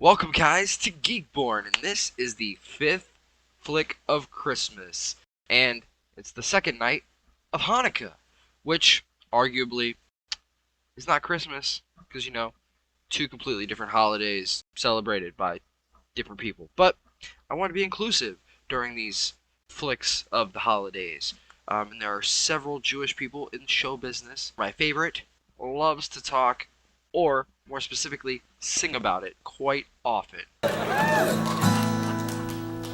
Welcome, guys, to Geekborn, and this is the fifth flick of Christmas, and it's the second night of Hanukkah, which arguably is not Christmas, because two completely different holidays celebrated by different people. But I want to be inclusive during these flicks of the holidays, and there are several Jewish people in show business. My favorite loves to talk, or more specifically, sing about it quite often.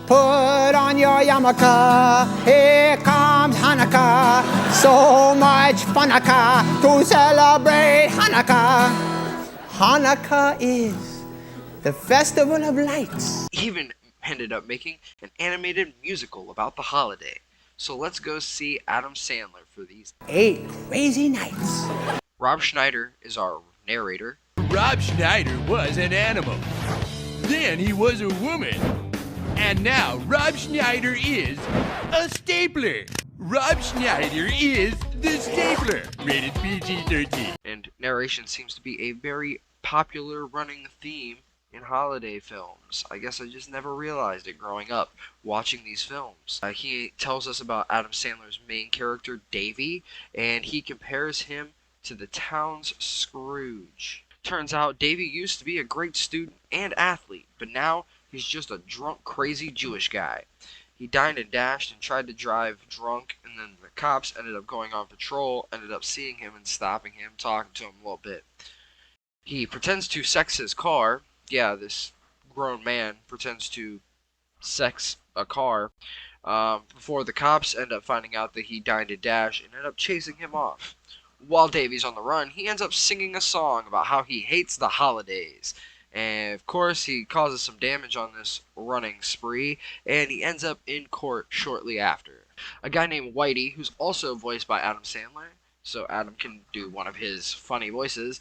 Put on your yarmulke, here comes Hanukkah. So much funaka to celebrate Hanukkah. Hanukkah is the festival of lights. Even ended up making an animated musical about the holiday. So let's go see Adam Sandler for these 8 crazy nights. Rob Schneider is our narrator. Rob Schneider was an animal. Then he was a woman. And now Rob Schneider is a stapler. Rob Schneider is the stapler. Rated PG-13. And narration seems to be a very popular running theme in holiday films. I guess I just never realized it growing up watching these films. He tells us about Adam Sandler's main character, Davy, and he compares him to the town's Scrooge. Turns out Davy used to be a great student and athlete, but now he's just a drunk, crazy Jewish guy. He dined and dashed and tried to drive drunk, and then the cops ended up going on patrol, ended up seeing him and stopping him, talking to him a little bit. He pretends to sex his car. Yeah, this grown man pretends to sex a car before the cops end up finding out that he dined and dashed and end up chasing him off. While Davy's on the run, he ends up singing a song about how he hates the holidays. And of course, he causes some damage on this running spree, and he ends up in court shortly after. A guy named Whitey, who's also voiced by Adam Sandler, so Adam can do one of his funny voices,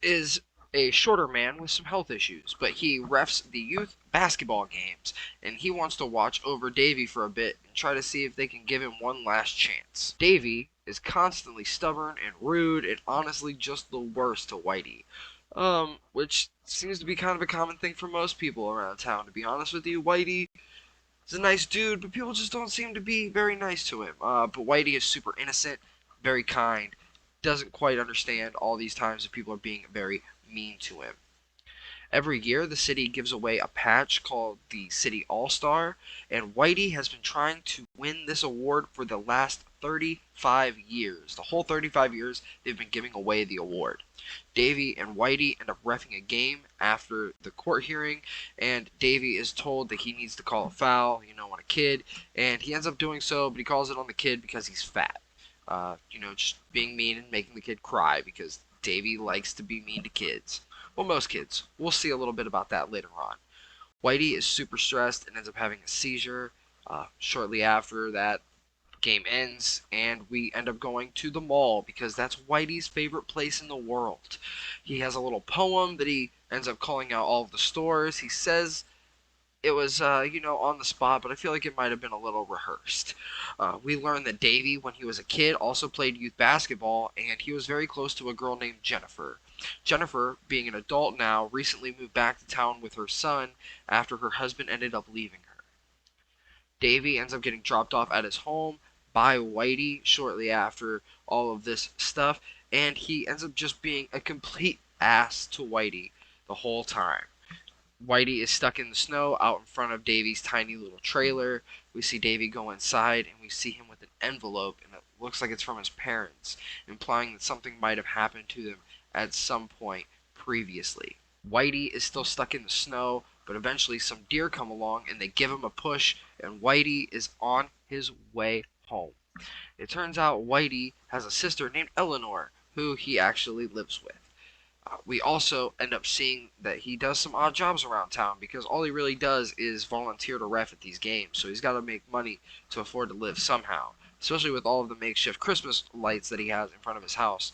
is a shorter man with some health issues, but he refs the youth basketball games, and he wants to watch over Davy for a bit and try to see if they can give him one last chance. Davy is constantly stubborn and rude and honestly just the worst to Whitey. Which seems to be kind of a common thing for most people around town, to be honest with you. Whitey is a nice dude, but people just don't seem to be very nice to him. But Whitey is super innocent, very kind, doesn't quite understand all these times that people are being very mean to him. Every year, the city gives away a patch called the City All-Star, and Whitey has been trying to win this award for the last 35 years. The whole 35 years, they've been giving away the award. Davy and Whitey end up reffing a game after the court hearing, and Davy is told that he needs to call a foul, on a kid, and he ends up doing so, but he calls it on the kid because he's fat. Just being mean and making the kid cry because Davy likes to be mean to kids. Well, most kids. We'll see a little bit about that later on. Whitey is super stressed and ends up having a seizure. Shortly after that, game ends, and we end up going to the mall because that's Whitey's favorite place in the world. He has a little poem that he ends up calling out all of the stores. He says it was, on the spot, but I feel like it might have been a little rehearsed. We learned that Davy, when he was a kid, also played youth basketball, and he was very close to a girl named Jennifer. Jennifer, being an adult now, recently moved back to town with her son after her husband ended up leaving her. Davy ends up getting dropped off at his home by Whitey shortly after all of this stuff, and he ends up just being a complete ass to Whitey the whole time. Whitey is stuck in the snow out in front of Davy's tiny little trailer. We see Davy go inside, and we see him with an envelope, and it looks like it's from his parents, implying that something might have happened to them at some point previously. Whitey is still stuck in the snow, but eventually some deer come along, and they give him a push, and Whitey is on his way home. It turns out Whitey has a sister named Eleanor, who he actually lives with. We also end up seeing that he does some odd jobs around town because all he really does is volunteer to ref at these games. So he's got to make money to afford to live somehow, especially with all of the makeshift Christmas lights that he has in front of his house.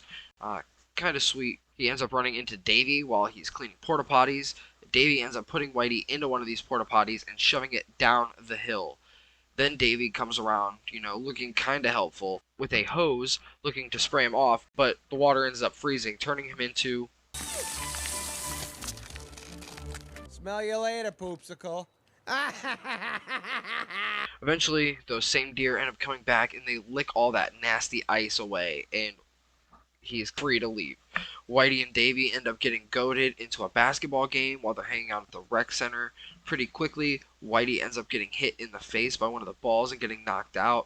Kind of sweet. He ends up running into Davy while he's cleaning porta potties. Davy ends up putting Whitey into one of these porta potties and shoving it down the hill. Then Davy comes around, looking kind of helpful, with a hose looking to spray him off, but the water ends up freezing, turning him into Smell you later, Poopsicle. Eventually, those same deer end up coming back and they lick all that nasty ice away, and he's free to leave. Whitey and Davy end up getting goaded into a basketball game while they're hanging out at the rec center. Pretty quickly, Whitey ends up getting hit in the face by one of the balls and getting knocked out.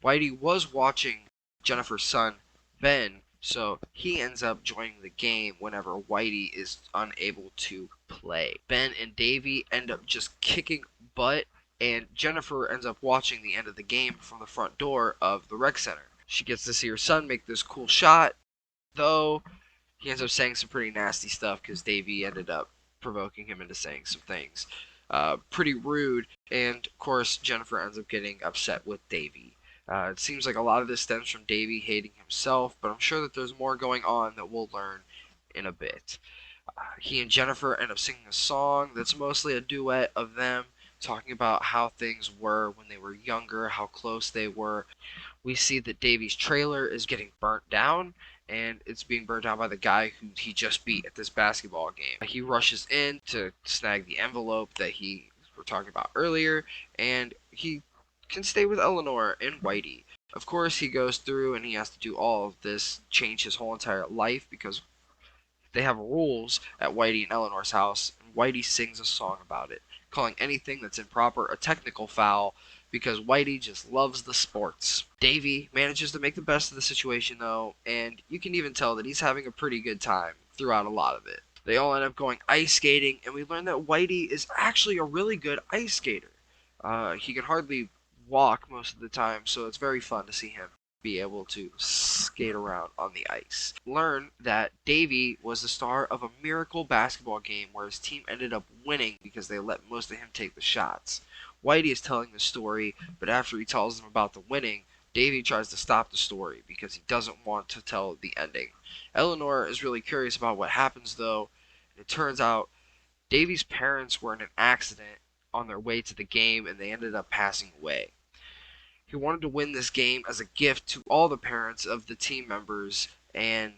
Whitey was watching Jennifer's son, Ben, so he ends up joining the game whenever Whitey is unable to play. Ben and Davy end up just kicking butt, and Jennifer ends up watching the end of the game from the front door of the rec center. She gets to see her son make this cool shot, though he ends up saying some pretty nasty stuff because Davey ended up provoking him into saying some things. Pretty rude, and of course Jennifer ends up getting upset with Davey. It seems like a lot of this stems from Davey hating himself, but I'm sure that there's more going on that we'll learn in a bit. He and Jennifer end up singing a song that's mostly a duet of them talking about how things were when they were younger, how close they were. We see that Davey's trailer is getting burnt down, and it's being burnt down by the guy who he just beat at this basketball game. He rushes in to snag the envelope that he were talking about earlier, and he can stay with Eleanor and Whitey. Of course, he goes through and he has to do all of this, change his whole entire life because they have rules at Whitey and Eleanor's house, and Whitey sings a song about it, calling anything that's improper a technical foul because Whitey just loves the sports. Davey manages to make the best of the situation though, and you can even tell that he's having a pretty good time throughout a lot of it. They all end up going ice skating, and we learn that Whitey is actually a really good ice skater. He can hardly walk most of the time, so it's very fun to see him be able to skate around on the ice. Learn that Davey was the star of a miracle basketball game where his team ended up winning because they let most of him take the shots. Whitey is telling the story, but after he tells them about the winning, Davey tries to stop the story because he doesn't want to tell the ending. Eleanor is really curious about what happens though, and it turns out Davey's parents were in an accident on their way to the game and they ended up passing away. He wanted to win this game as a gift to all the parents of the team members, and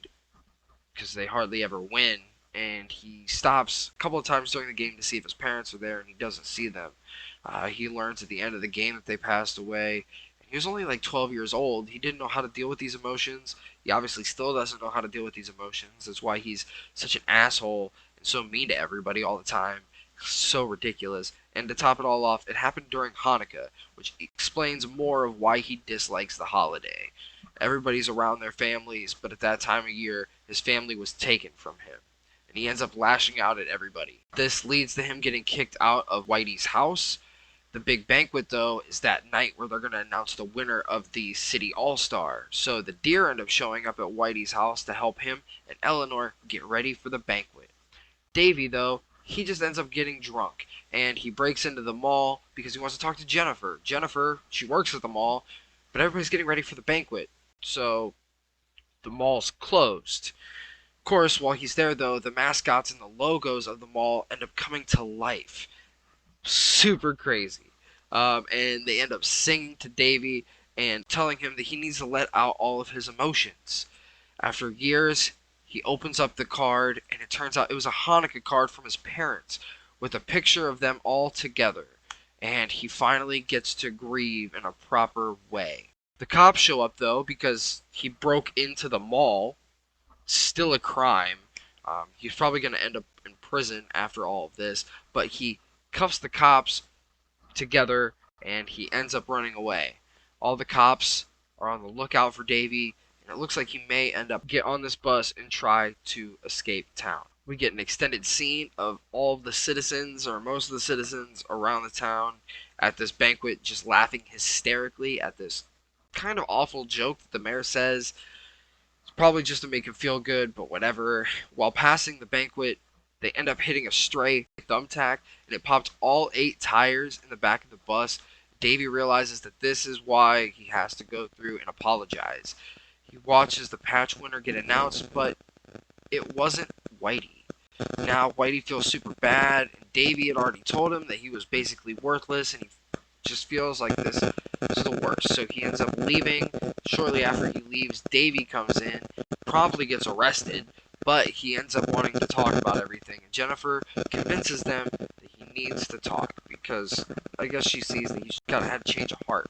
because they hardly ever win, and he stops a couple of times during the game to see if his parents are there, and he doesn't see them. He learns at the end of the game that they passed away. He was only like 12 years old. He didn't know how to deal with these emotions. He obviously still doesn't know how to deal with these emotions. That's why he's such an asshole and so mean to everybody all the time. So ridiculous. And to top it all off, it happened during Hanukkah, which explains more of why he dislikes the holiday. Everybody's around their families, but at that time of year, his family was taken from him. And he ends up lashing out at everybody. This leads to him getting kicked out of Whitey's house. The big banquet, though, is that night where they're going to announce the winner of the City All-Star. So the deer end up showing up at Whitey's house to help him and Eleanor get ready for the banquet. Davey, though, he just ends up getting drunk, and he breaks into the mall because he wants to talk to Jennifer. Jennifer, she works at the mall, but everybody's getting ready for the banquet, so the mall's closed. Of course, while he's there, though, the mascots and the logos of the mall end up coming to life. Super crazy. And they end up singing to Davey and telling him that he needs to let out all of his emotions. After years, he opens up the card, and it turns out it was a Hanukkah card from his parents with a picture of them all together. And he finally gets to grieve in a proper way. The cops show up, though, because he broke into the mall. Still a crime. He's probably going to end up in prison after all of this, but he cuffs the cops together, and he ends up running away. All the cops are on the lookout for Davey, and it looks like he may end up get on this bus and try to escape town. We get an extended scene of all of the citizens, or most of the citizens around the town at this banquet just laughing hysterically at this kind of awful joke that the mayor says. It's probably just to make him feel good, but whatever. While passing the banquet, they end up hitting a stray thumbtack, and it popped all 8 tires in the back of the bus. Davey realizes that this is why he has to go through and apologize. He watches the patch winner get announced, but it wasn't Whitey. Now Whitey feels super bad, and Davey had already told him that he was basically worthless, and he just feels like this is the worst. So he ends up leaving. Shortly after he leaves, Davey comes in, promptly gets arrested, but he ends up wanting to talk about everything. And Jennifer convinces them that needs to talk because I guess she sees that he's got to have a change of heart.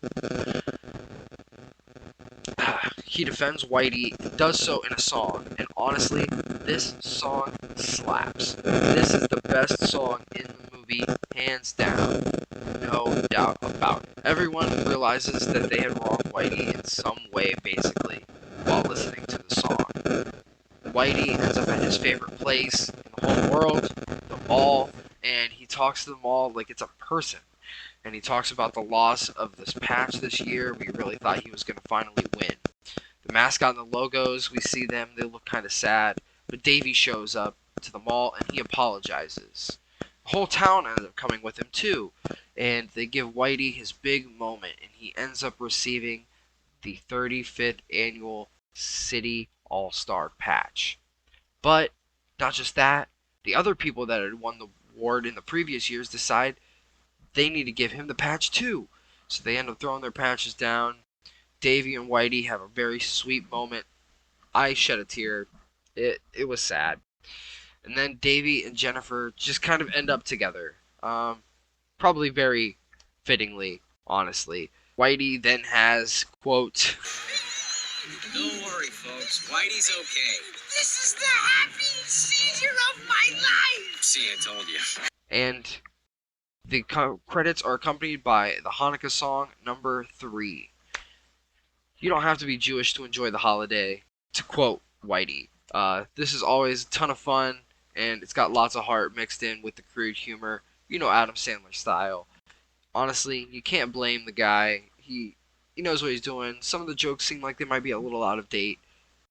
He defends Whitey, does so in a song, and honestly, this song slaps. This is the best song in the movie, hands down. No doubt about it. Everyone realizes that they had wronged Whitey in some way, basically, while listening to the song. Whitey ends up at his favorite place in the whole world, the mall, and he talks to the mall like it's a person. And he talks about the loss of this patch this year. We really thought he was going to finally win. The mascot and the logos, we see them, they look kind of sad. But Davy shows up to the mall and he apologizes. The whole town ends up coming with him too. And they give Whitey his big moment. And he ends up receiving the 35th annual City All-Star patch. But not just that. The other people that had won the award in the previous years decide they need to give him the patch too. So they end up throwing their patches down. Davy and Whitey have a very sweet moment. I shed a tear. It was sad. And then Davy and Jennifer just kind of end up together. Probably very fittingly, honestly. Whitey then has, quote, "Don't worry, folks. Whitey's okay. This is the happy seizure of my life." See, I told you. And the credits are accompanied by the Hanukkah song number 3. You don't have to be Jewish to enjoy the holiday, to quote Whitey. This is always a ton of fun, and it's got lots of heart mixed in with the crude humor. You know, Adam Sandler style. Honestly, you can't blame the guy. He knows what he's doing. Some of the jokes seem like they might be a little out of date.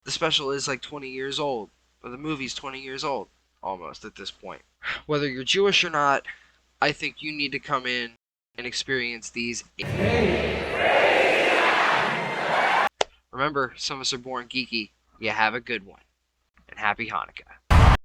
The special is like 20 years old, or the movie's 20 years old, almost at this point. Whether you're Jewish or not, I think you need to come in and experience these. Remember, some of us are born geeky. You have a good one. And happy Hanukkah.